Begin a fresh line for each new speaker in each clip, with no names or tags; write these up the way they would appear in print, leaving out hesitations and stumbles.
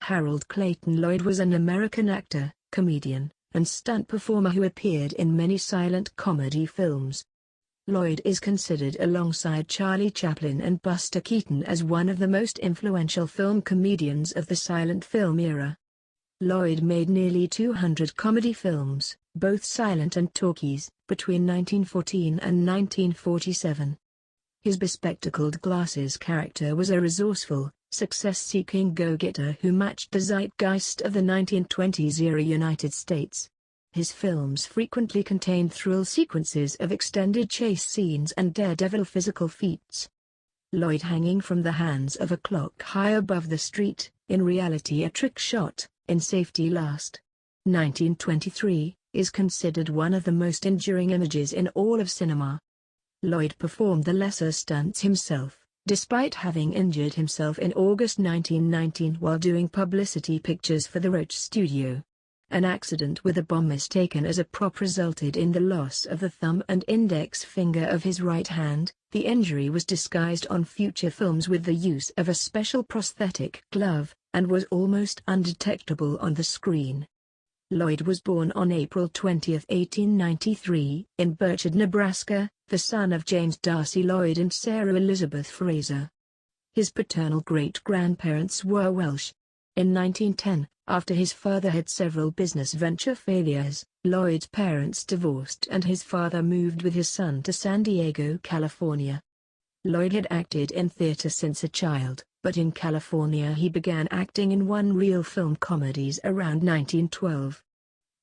Harold Clayton Lloyd was an American actor, comedian, and stunt performer who appeared in many silent comedy films. Lloyd is considered alongside Charlie Chaplin and Buster Keaton as one of the most influential film comedians of the silent film era. Lloyd made nearly 200 comedy films, both silent and talkies, between 1914 and 1947. His bespectacled glasses character was a resourceful, success-seeking go-getter who matched the zeitgeist of the 1920s-era United States. His films frequently contained thrill sequences of extended chase scenes and daredevil physical feats. Lloyd hanging from the hands of a clock high above the street, in reality a trick shot, in Safety Last, 1923, is considered one of the most enduring images in all of cinema. Lloyd performed the lesser stunts himself, despite having injured himself in August 1919 while doing publicity pictures for the Roach Studio. An accident with a bomb mistaken as a prop resulted in the loss of the thumb and index finger of his right hand. The injury was disguised on future films with the use of a special prosthetic glove, and was almost undetectable on the screen. Lloyd was born on April 20, 1893, in Burchard, Nebraska, the son of James Darcy Lloyd and Sarah Elizabeth Fraser. His paternal great-grandparents were Welsh. In 1910, after his father had several business venture failures, Lloyd's parents divorced and his father moved with his son to San Diego, California. Lloyd had acted in theater since a child, but in California he began acting in one-reel film comedies around 1912.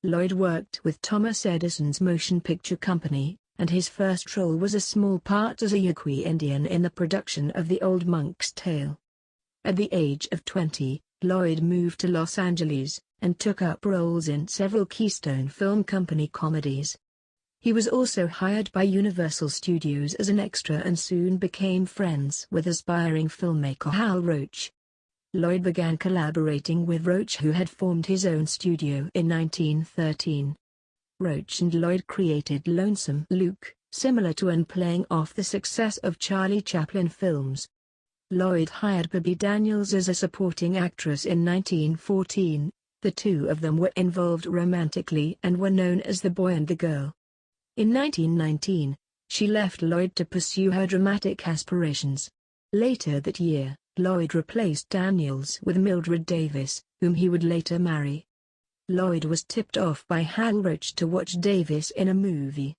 Lloyd worked with Thomas Edison's motion picture company, and his first role was a small part as a Yaqui Indian in the production of The Old Monk's Tale. At the age of 20, Lloyd moved to Los Angeles, and took up roles in several Keystone Film Company comedies. He was also hired by Universal Studios as an extra and soon became friends with aspiring filmmaker Hal Roach. Lloyd began collaborating with Roach, who had formed his own studio in 1913. Roach and Lloyd created Lonesome Luke, similar to and playing off the success of Charlie Chaplin films. Lloyd hired Bobby Daniels as a supporting actress in 1914. The two of them were involved romantically and were known as the boy and the girl. In 1919, she left Lloyd to pursue her dramatic aspirations. Later that year, Lloyd replaced Daniels with Mildred Davis, whom he would later marry. Lloyd was tipped off by Hal Roach to watch Davis in a movie.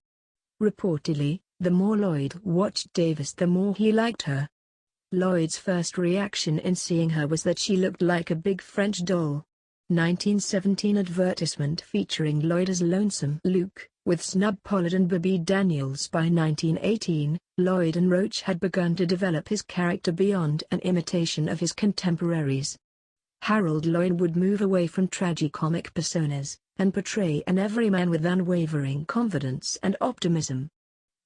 Reportedly, the more Lloyd watched Davis the more he liked her. Lloyd's first reaction in seeing her was that she looked like a big French doll. 1917 advertisement featuring Lloyd as Lonesome Luke, with Snub Pollard and Bobby Daniels. By 1918, Lloyd and Roach had begun to develop his character beyond an imitation of his contemporaries. Harold Lloyd would move away from tragicomic personas, and portray an everyman with unwavering confidence and optimism.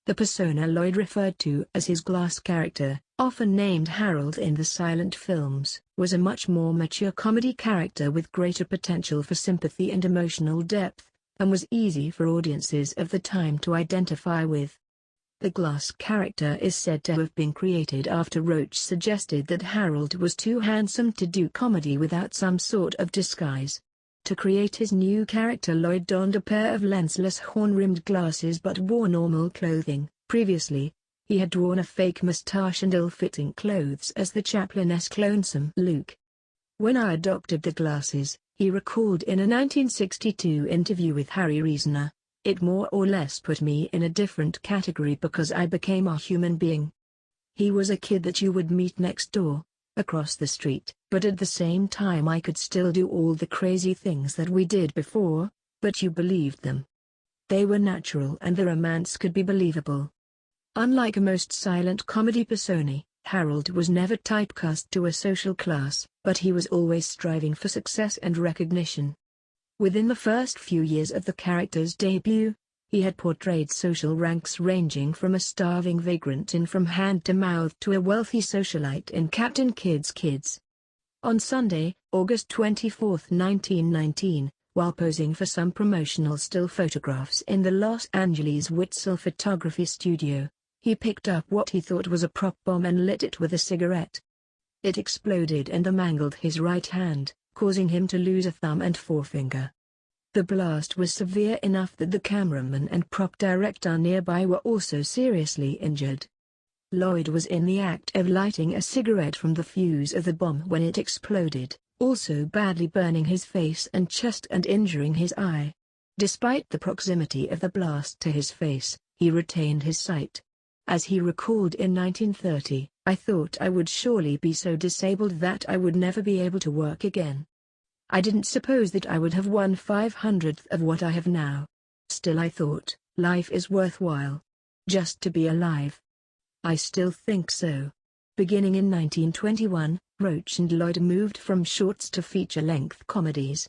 The persona Lloyd referred to as his glass character, often named Harold in the silent films, was a much more mature comedy character with greater potential for sympathy and emotional depth, and was easy for audiences of the time to identify with. The glass character is said to have been created after Roach suggested that Harold was too handsome to do comedy without some sort of disguise. To create his new character, Lloyd donned a pair of lensless horn-rimmed glasses but wore normal clothing. Previously, he had worn a fake mustache and ill-fitting clothes as the Chaplin-esque Lonesome Luke. When I adopted the glasses, he recalled in a 1962 interview with Harry Reasoner, it more or less put me in a different category because I became a human being. He was a kid that you would meet next door, across the street, but at the same time I could still do all the crazy things that we did before, but you believed them. They were natural and the romance could be believable. Unlike most silent comedy personae, Harold was never typecast to a social class, but he was always striving for success and recognition. Within the first few years of the character's debut, he had portrayed social ranks ranging from a starving vagrant in From Hand to Mouth to a wealthy socialite in Captain Kidd's Kids. On Sunday, August 24, 1919, while posing for some promotional still photographs in the Los Angeles Witzel photography studio, he picked up what he thought was a prop bomb and lit it with a cigarette. It exploded and mangled his right hand, causing him to lose a thumb and forefinger. The blast was severe enough that the cameraman and prop director nearby were also seriously injured. Lloyd was in the act of lighting a cigarette from the fuse of the bomb when it exploded, also badly burning his face and chest and injuring his eye. Despite the proximity of the blast to his face, he retained his sight. As he recalled in 1930, "I thought I would surely be so disabled that I would never be able to work again. I didn't suppose that I would have 1/500th of what I have now. Still I thought, life is worthwhile. Just to be alive. I still think so." Beginning in 1921, Roach and Lloyd moved from shorts to feature-length comedies.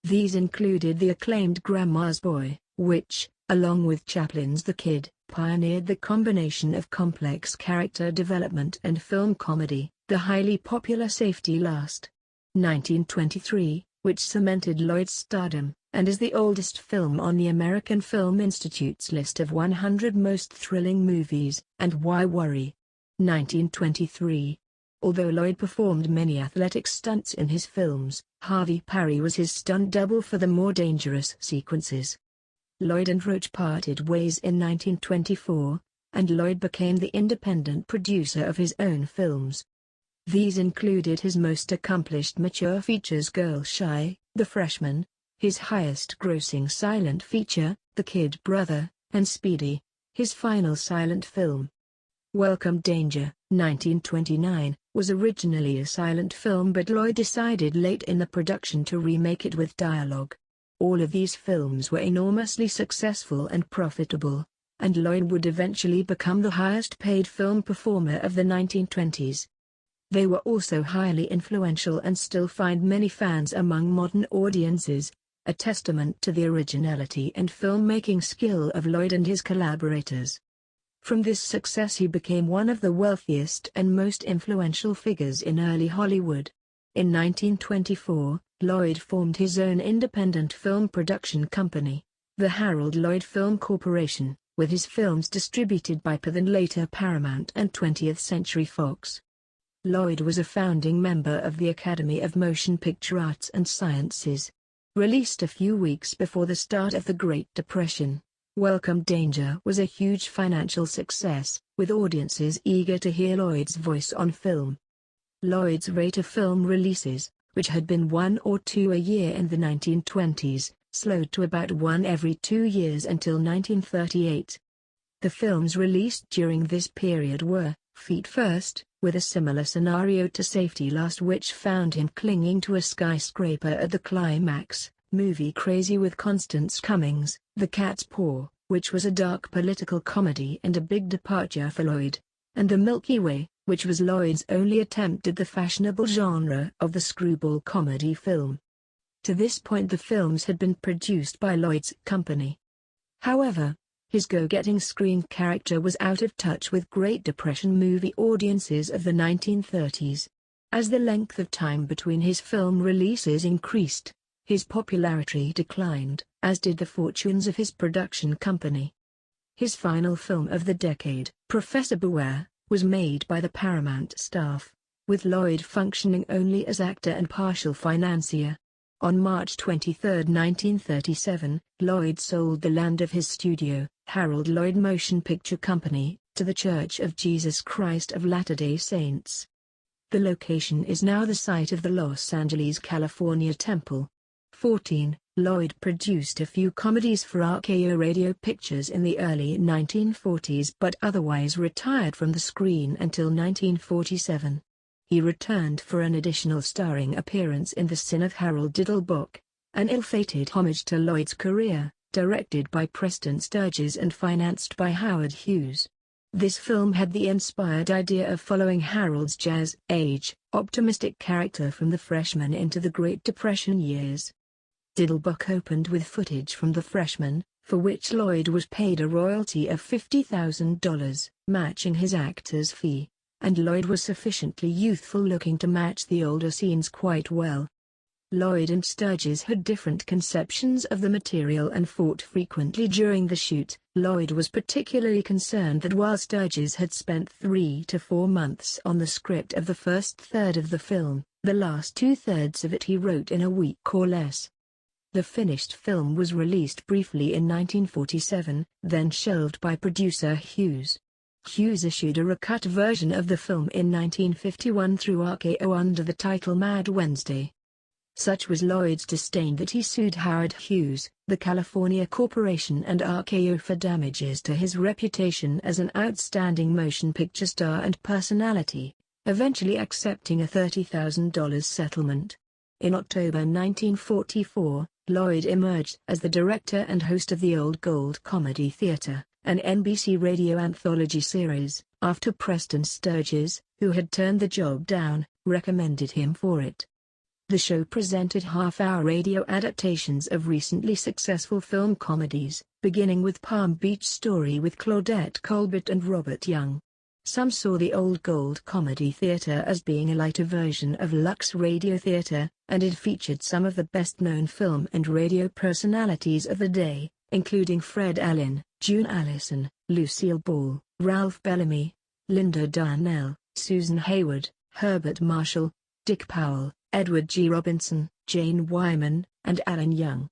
These included the acclaimed Grandma's Boy, which, along with Chaplin's The Kid, pioneered the combination of complex character development and film comedy, the highly popular Safety Last, 1923, which cemented Lloyd's stardom, and is the oldest film on the American Film Institute's list of 100 most thrilling movies, and Why Worry, 1923. Although Lloyd performed many athletic stunts in his films, Harvey Parry was his stunt double for the more dangerous sequences. Lloyd and Roach parted ways in 1924, and Lloyd became the independent producer of his own films. These included his most accomplished mature features Girl Shy, The Freshman, his highest-grossing silent feature, The Kid Brother, and Speedy, his final silent film. Welcome Danger, 1929, was originally a silent film but Lloyd decided late in the production to remake it with dialogue. All of these films were enormously successful and profitable, and Lloyd would eventually become the highest-paid film performer of the 1920s. They were also highly influential and still find many fans among modern audiences, a testament to the originality and filmmaking skill of Lloyd and his collaborators. From this success he became one of the wealthiest and most influential figures in early Hollywood. In 1924, Lloyd formed his own independent film production company, the Harold Lloyd Film Corporation, with his films distributed by PA and later Paramount and 20th Century Fox. Lloyd was a founding member of the Academy of Motion Picture Arts and Sciences. Released a few weeks before the start of the Great Depression, Welcome Danger was a huge financial success, with audiences eager to hear Lloyd's voice on film. Lloyd's rate of film releases, which had been 1 or 2 a year in the 1920s, slowed to about 1 every 2 years until 1938. The films released during this period were Feet First, with a similar scenario to Safety Last which found him clinging to a skyscraper at the climax, Movie Crazy with Constance Cummings, The Cat's Paw, which was a dark political comedy and a big departure for Lloyd, and The Milky Way, which was Lloyd's only attempt at the fashionable genre of the screwball comedy film. To this point the films had been produced by Lloyd's company. However, his go-getting screen character was out of touch with Great Depression movie audiences of the 1930s. As the length of time between his film releases increased, his popularity declined, as did the fortunes of his production company. His final film of the decade, Professor Beware, was made by the Paramount staff, with Lloyd functioning only as actor and partial financier. On March 23, 1937, Lloyd sold the land of his studio, Harold Lloyd Motion Picture Company, to the Church of Jesus Christ of Latter-day Saints. The location is now the site of the Los Angeles, California Temple. 14. Lloyd produced a few comedies for RKO Radio Pictures in the early 1940s but otherwise retired from the screen until 1947. He returned for an additional starring appearance in The Sin of Harold Diddlebock, an ill-fated homage to Lloyd's career, directed by Preston Sturges and financed by Howard Hughes. This film had the inspired idea of following Harold's jazz-age, optimistic character from The Freshman into the Great Depression years. Diddlebock opened with footage from The Freshman, for which Lloyd was paid a royalty of $50,000, matching his actor's fee, and Lloyd was sufficiently youthful-looking to match the older scenes quite well. Lloyd and Sturges had different conceptions of the material and fought frequently during the shoot. Lloyd was particularly concerned that while Sturges had spent 3 to 4 months on the script of the first third of the film, The last two-thirds of it he wrote in a week or less. The finished film was released briefly in 1947, then shelved by producer Hughes. Hughes issued a recut version of the film in 1951 through RKO under the title Mad Wednesday. Such was Lloyd's disdain that he sued Howard Hughes, the California Corporation and RKO for damages to his reputation as an outstanding motion picture star and personality, eventually accepting a $30,000 settlement. In October 1944, Lloyd emerged as the director and host of the Old Gold Comedy Theatre, an NBC radio anthology series, after Preston Sturges, who had turned the job down, recommended him for it. The show presented half-hour radio adaptations of recently successful film comedies, beginning with Palm Beach Story with Claudette Colbert and Robert Young. Some saw the Old Gold Comedy Theatre as being a lighter version of Lux Radio Theatre, and it featured some of the best-known film and radio personalities of the day, including Fred Allen, June Allison, Lucille Ball, Ralph Bellamy, Linda Darnell, Susan Hayward, Herbert Marshall, Dick Powell, Edward G. Robinson, Jane Wyman, and Alan Young.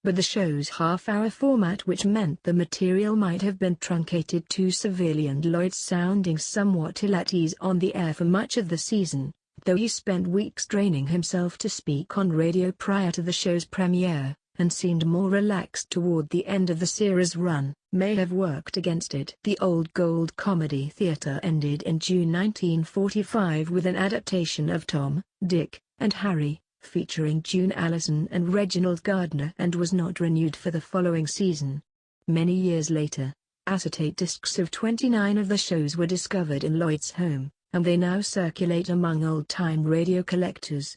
But the show's half-hour format, which meant the material might have been truncated too severely, and Lloyd sounding somewhat ill at ease on the air for much of the season, though he spent weeks training himself to speak on radio prior to the show's premiere, and seemed more relaxed toward the end of the series' run, may have worked against it. The Old Gold Comedy Theatre ended in June 1945 with an adaptation of Tom, Dick, and Harry, featuring June Allison and Reginald Gardner, and was not renewed for the following season. Many years later, acetate discs of 29 of the shows were discovered in Lloyd's home, and they now circulate among old-time radio collectors.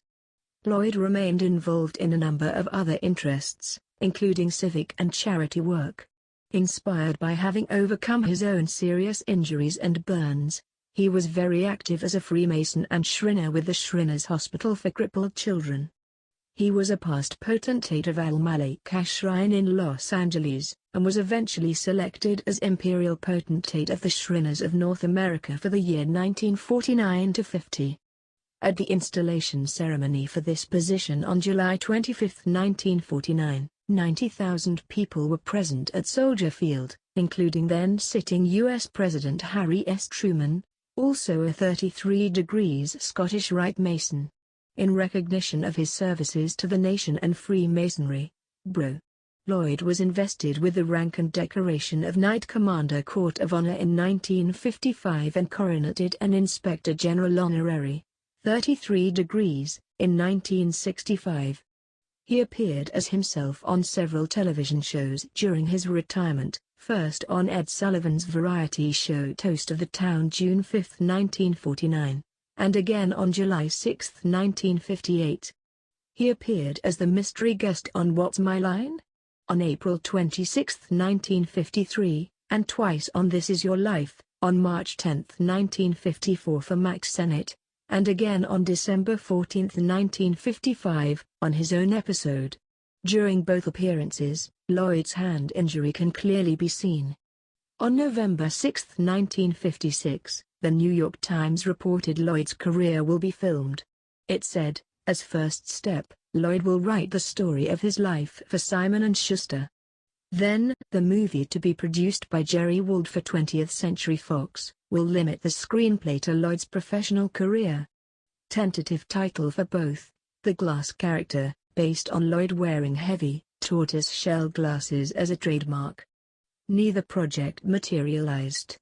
Lloyd remained involved in a number of other interests, including civic and charity work. Inspired by having overcome his own serious injuries and burns, he was very active as a Freemason and Shriner with the Shriners Hospital for Crippled Children. He was a past potentate of Al-Malaika Shrine in Los Angeles, and was eventually selected as Imperial Potentate of the Shriners of North America for the year 1949-50. At the installation ceremony for this position on July 25, 1949, 90,000 people were present at Soldier Field, including then-sitting U.S. President Harry S. Truman, also a 33 degrees Scottish Rite Mason. In recognition of his services to the nation and Freemasonry, Bro. Lloyd was invested with the rank and decoration of Knight Commander Court of Honor in 1955 and coroneted an Inspector General Honorary, 33 degrees, in 1965. He appeared as himself on several television shows during his retirement, first on Ed Sullivan's variety show Toast of the Town June 5, 1949, and again on July 6, 1958. He appeared as the mystery guest on What's My Line? On April 26, 1953, and twice on This Is Your Life, on March 10, 1954 for Max Sennett, and again on December 14, 1955, on his own episode. During both appearances, Lloyd's hand injury can clearly be seen. On November 6, 1956, the New York Times reported Lloyd's career will be filmed. It said, as first step, Lloyd will write the story of his life for Simon & Schuster. Then, the movie, to be produced by Jerry Wald for 20th Century Fox, will limit the screenplay to Lloyd's professional career. Tentative title for both, The Glass Character, based on Lloyd wearing heavy, tortoise-shell glasses as a trademark. Neither project materialized.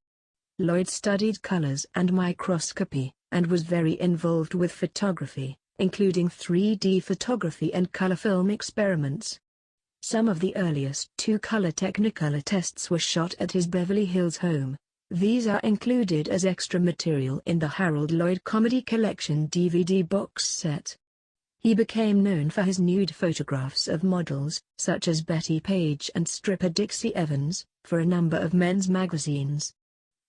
Lloyd studied colors and microscopy, and was very involved with photography, including 3D photography and color film experiments. Some of the earliest two-color Technicolor tests were shot at his Beverly Hills home. These are included as extra material in the Harold Lloyd Comedy Collection DVD box set. He became known for his nude photographs of models, such as Betty Page and stripper Dixie Evans, for a number of men's magazines.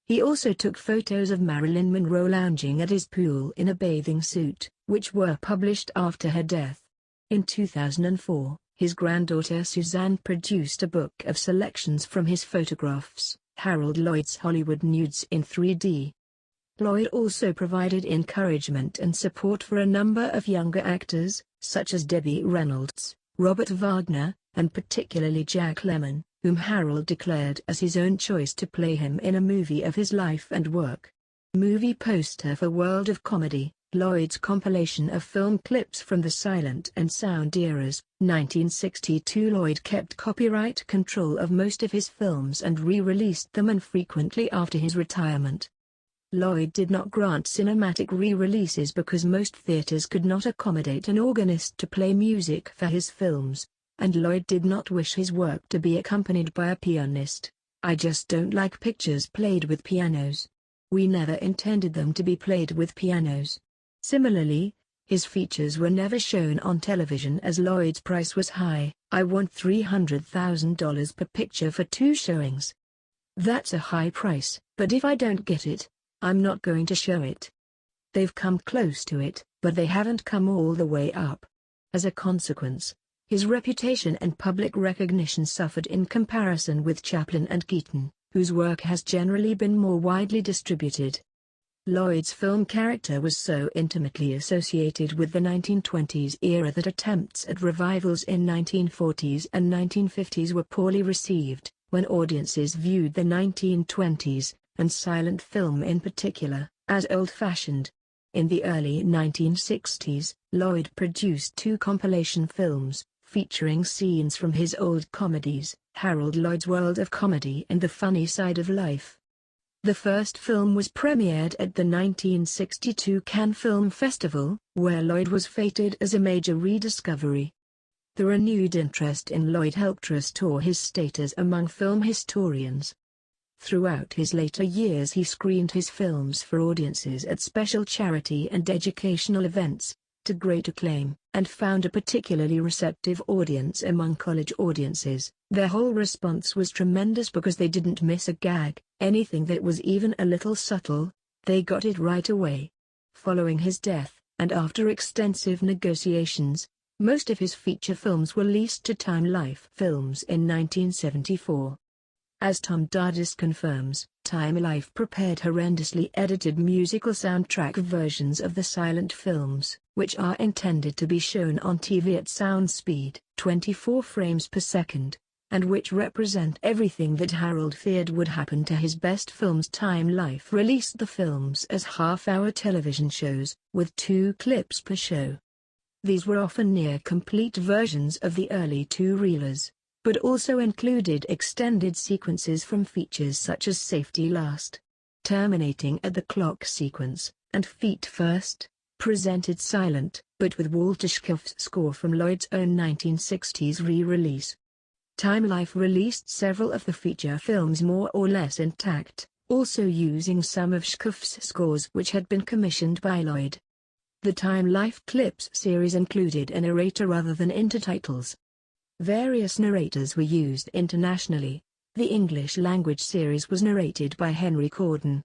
He also took photos of Marilyn Monroe lounging at his pool in a bathing suit, which were published after her death. In 2004, his granddaughter Suzanne produced a book of selections from his photographs, Harold Lloyd's Hollywood Nudes in 3D. Lloyd also provided encouragement and support for a number of younger actors, such as Debbie Reynolds, Robert Wagner, and particularly Jack Lemmon, whom Harold declared as his own choice to play him in a movie of his life and work. Movie poster for World of Comedy, Lloyd's compilation of film clips from the silent and sound eras, 1962. Lloyd kept copyright control of most of his films and re-released them infrequently after his retirement. Lloyd did not grant cinematic re-releases because most theaters could not accommodate an organist to play music for his films, and Lloyd did not wish his work to be accompanied by a pianist. "I just don't like pictures played with pianos. We never intended them to be played with pianos." Similarly, his features were never shown on television as Lloyd's price was high. "I want $300,000 per picture for 2 showings. That's a high price, but if I don't get it, I'm not going to show it." They've come close to it, but they haven't come all the way up. As a consequence, his reputation and public recognition suffered in comparison with Chaplin and Keaton, whose work has generally been more widely distributed. Lloyd's film character was so intimately associated with the 1920s era that attempts at revivals in 1940s and 1950s were poorly received, when audiences viewed the 1920s, and silent film in particular, as old-fashioned. In the early 1960s, Lloyd produced 2 compilation films, featuring scenes from his old comedies, Harold Lloyd's World of Comedy and The Funny Side of Life. The first film was premiered at the 1962 Cannes Film Festival, where Lloyd was feted as a major rediscovery. The renewed interest in Lloyd helped restore his status among film historians. Throughout his later years he screened his films for audiences at special charity and educational events, to great acclaim, and found a particularly receptive audience among college audiences. Their whole response was tremendous because they didn't miss a gag, anything that was even a little subtle, they got it right away. Following his death, and after extensive negotiations, most of his feature films were leased to Time Life Films in 1974. As Tom Dardis confirms, Time Life prepared horrendously edited musical soundtrack versions of the silent films, which are intended to be shown on TV at sound speed, 24 frames per second, and which represent everything that Harold feared would happen to his best films. Time Life released the films as half-hour television shows, with 2 clips per show. These were often near-complete versions of the early 2-reelers, but also included extended sequences from features such as Safety Last, Terminating at the Clock sequence, and Feet First, presented silent, but with Walter Schaff's score from Lloyd's own 1960s re-release. Time Life released several of the feature films more or less intact, also using some of Schaff's scores which had been commissioned by Lloyd. The Time Life Clips series included a narrator rather than intertitles. Various narrators were used internationally. The English-language series was narrated by Henry Corden.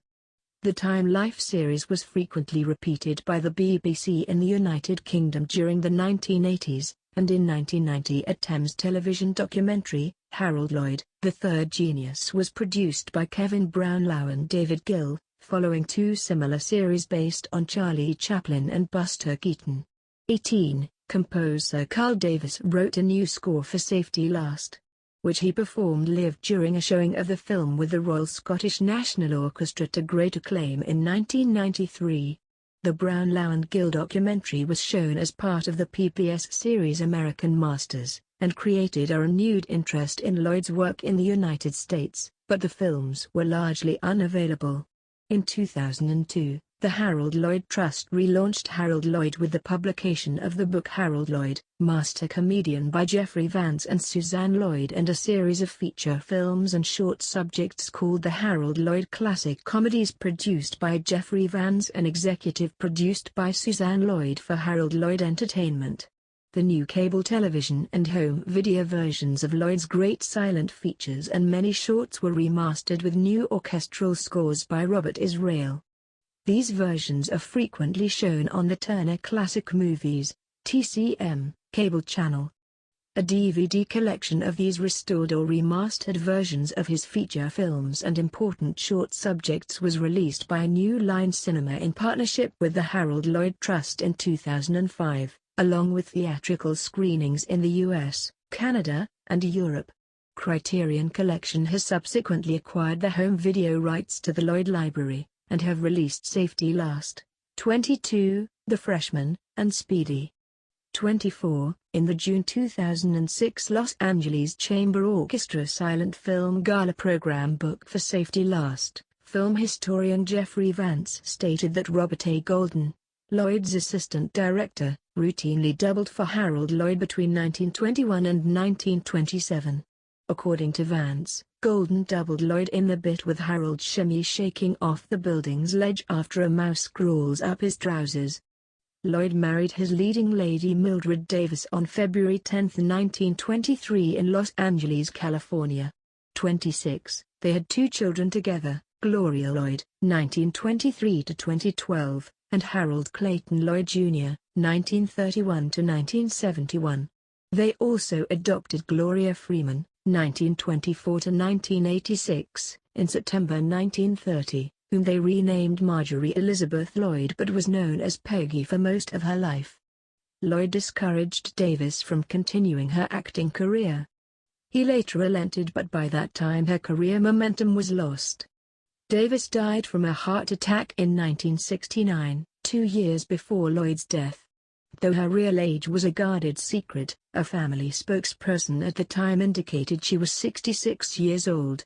The Time Life series was frequently repeated by the BBC in the United Kingdom during the 1980s, and in 1990 a Thames television documentary, Harold Lloyd, The Third Genius, was produced by Kevin Brownlow and David Gill, following 2 similar series based on Charlie Chaplin and Buster Keaton. 18. Composer Carl Davis wrote a new score for Safety Last, which he performed live during a showing of the film with the Royal Scottish National Orchestra to great acclaim in 1993. The Brownlow and Gill documentary was shown as part of the PBS series American Masters, and created a renewed interest in Lloyd's work in the United States, but the films were largely unavailable. In 2002, the Harold Lloyd Trust relaunched Harold Lloyd with the publication of the book Harold Lloyd, Master Comedian by Jeffrey Vance and Suzanne Lloyd, and a series of feature films and short subjects called the Harold Lloyd Classic Comedies, produced by Jeffrey Vance and executive produced by Suzanne Lloyd for Harold Lloyd Entertainment. The new cable television and home video versions of Lloyd's great silent features and many shorts were remastered with new orchestral scores by Robert Israel. These versions are frequently shown on the Turner Classic Movies, TCM, cable channel. A DVD collection of these restored or remastered versions of his feature films and important short subjects was released by New Line Cinema in partnership with the Harold Lloyd Trust in 2005, along with theatrical screenings in the US, Canada, and Europe. Criterion Collection has subsequently acquired the home video rights to the Lloyd Library, and have released Safety Last, 22, The Freshman, and Speedy. 24, in the June 2006 Los Angeles Chamber Orchestra Silent Film Gala program book for Safety Last, film historian Jeffrey Vance stated that Robert A. Golden, Lloyd's assistant director, routinely doubled for Harold Lloyd between 1921 and 1927. According to Vance, Golden doubled Lloyd in the bit with Harold shimmy shaking off the building's ledge after a mouse crawls up his trousers. Lloyd married his leading lady Mildred Davis on February 10, 1923 in Los Angeles, California. 26. They had two children together, Gloria Lloyd, 1923–2012, and Harold Clayton Lloyd Jr., 1931–1971. They also adopted Gloria Freeman, 1924–1986, in September 1930. Whom they renamed Marjorie Elizabeth Lloyd but was known as Peggy for most of her life. Lloyd discouraged Davis from continuing her acting career. He later relented, but by that time her career momentum was lost. Davis died from a heart attack in 1969, 2 years before Lloyd's death. Though her real age was a guarded secret, a family spokesperson at the time indicated she was 66 years old.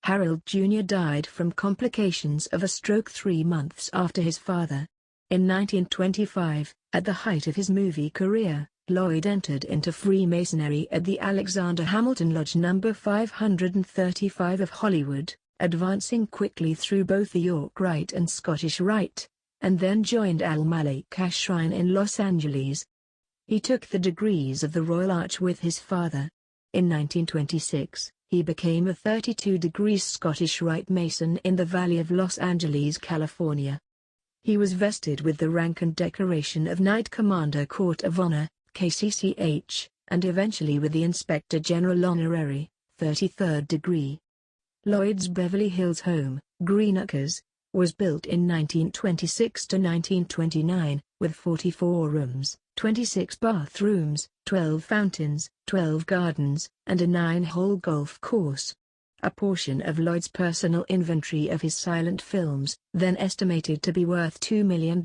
Harold Jr. died from complications of a stroke 3 months after his father. In 1925, at the height of his movie career, Lloyd entered into Freemasonry at the Alexander Hamilton Lodge No. 535 of Hollywood, advancing quickly through both the York Rite and Scottish Rite, and then joined Al-Malaika Shrine in Los Angeles. He took the degrees of the Royal Arch with his father. In 1926, he became a 32-degree Scottish Rite Mason in the Valley of Los Angeles, California. He was vested with the rank and decoration of Knight Commander Court of Honor, KCCH, and eventually with the Inspector General Honorary, 33rd degree. Lloyd's Beverly Hills home, Greenacres, was built in 1926 to 1929, with 44 rooms, 26 bathrooms, 12 fountains, 12 gardens, and a 9-hole golf course. A portion of Lloyd's personal inventory of his silent films, then estimated to be worth $2 million,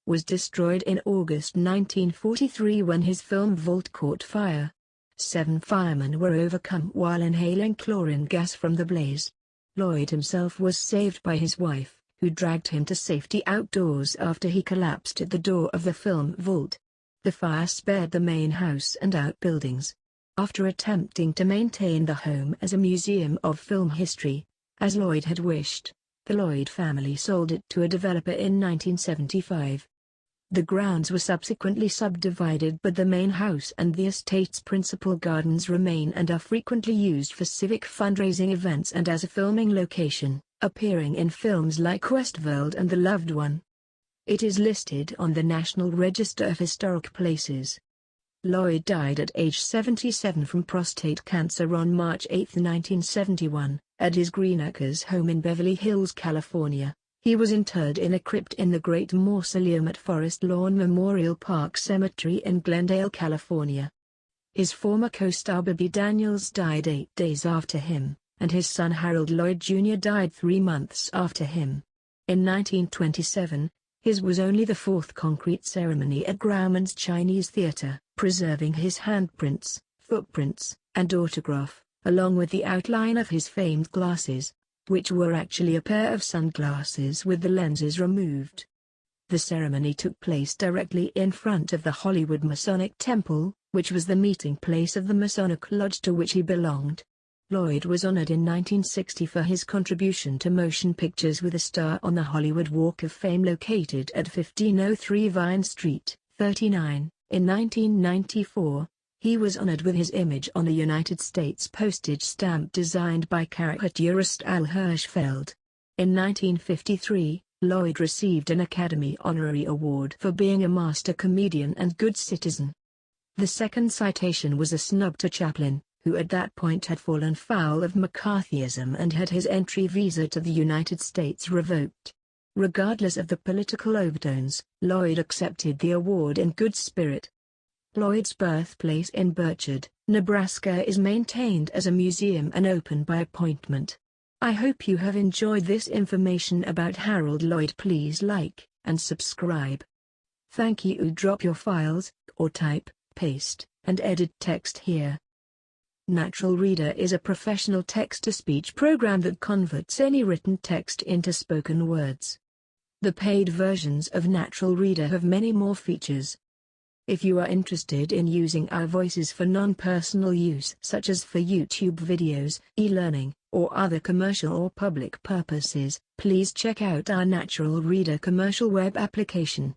was destroyed in August 1943 when his film Vault caught fire. 7 firemen were overcome while inhaling chlorine gas from the blaze. Lloyd himself was saved by his wife, who dragged him to safety outdoors after he collapsed at the door of the film vault. The fire spared the main house and outbuildings. After attempting to maintain the home as a museum of film history, as Lloyd had wished, the Lloyd family sold it to a developer in 1975. The grounds were subsequently subdivided, but the main house and the estate's principal gardens remain and are frequently used for civic fundraising events and as a filming location, appearing in films like Westworld and The Loved One. It is listed on the National Register of Historic Places. Lloyd died at age 77 from prostate cancer on March 8, 1971, at his Greenacres home in Beverly Hills, California. He was interred in a crypt in the Great Mausoleum at Forest Lawn Memorial Park Cemetery in Glendale, California. His former co-star Bobby Daniels died 8 days after him, and his son Harold Lloyd Jr. died 3 months after him. In 1927, his was only the 4th concrete ceremony at Grauman's Chinese Theater, preserving his handprints, footprints, and autograph, along with the outline of his famed glasses, which were actually a pair of sunglasses with the lenses removed. The ceremony took place directly in front of the Hollywood Masonic Temple, which was the meeting place of the Masonic Lodge to which he belonged. Lloyd was honored in 1960 for his contribution to motion pictures with a star on the Hollywood Walk of Fame located at 1503 Vine Street, 39. In 1994, he was honored with his image on a United States postage stamp designed by caricaturist Al Hirschfeld. In 1953, Lloyd received an Academy Honorary Award for being a master comedian and good citizen. The second citation was a snub to Chaplin, who at that point had fallen foul of McCarthyism and had his entry visa to the United States revoked. Regardless of the political overtones, Lloyd accepted the award in good spirit. Lloyd's birthplace in Burchard, Nebraska is maintained as a museum and open by appointment. I hope you have enjoyed this information about Harold Lloyd. Please like and subscribe. Thank you. Drop your files, or type, paste, and edit text here. Natural Reader is a professional text-to-speech program that converts any written text into spoken words. The paid versions of Natural Reader have many more features. If you are interested in using our voices for non-personal use such as for YouTube videos, e-learning, or other commercial or public purposes, please check out our Natural Reader commercial web application.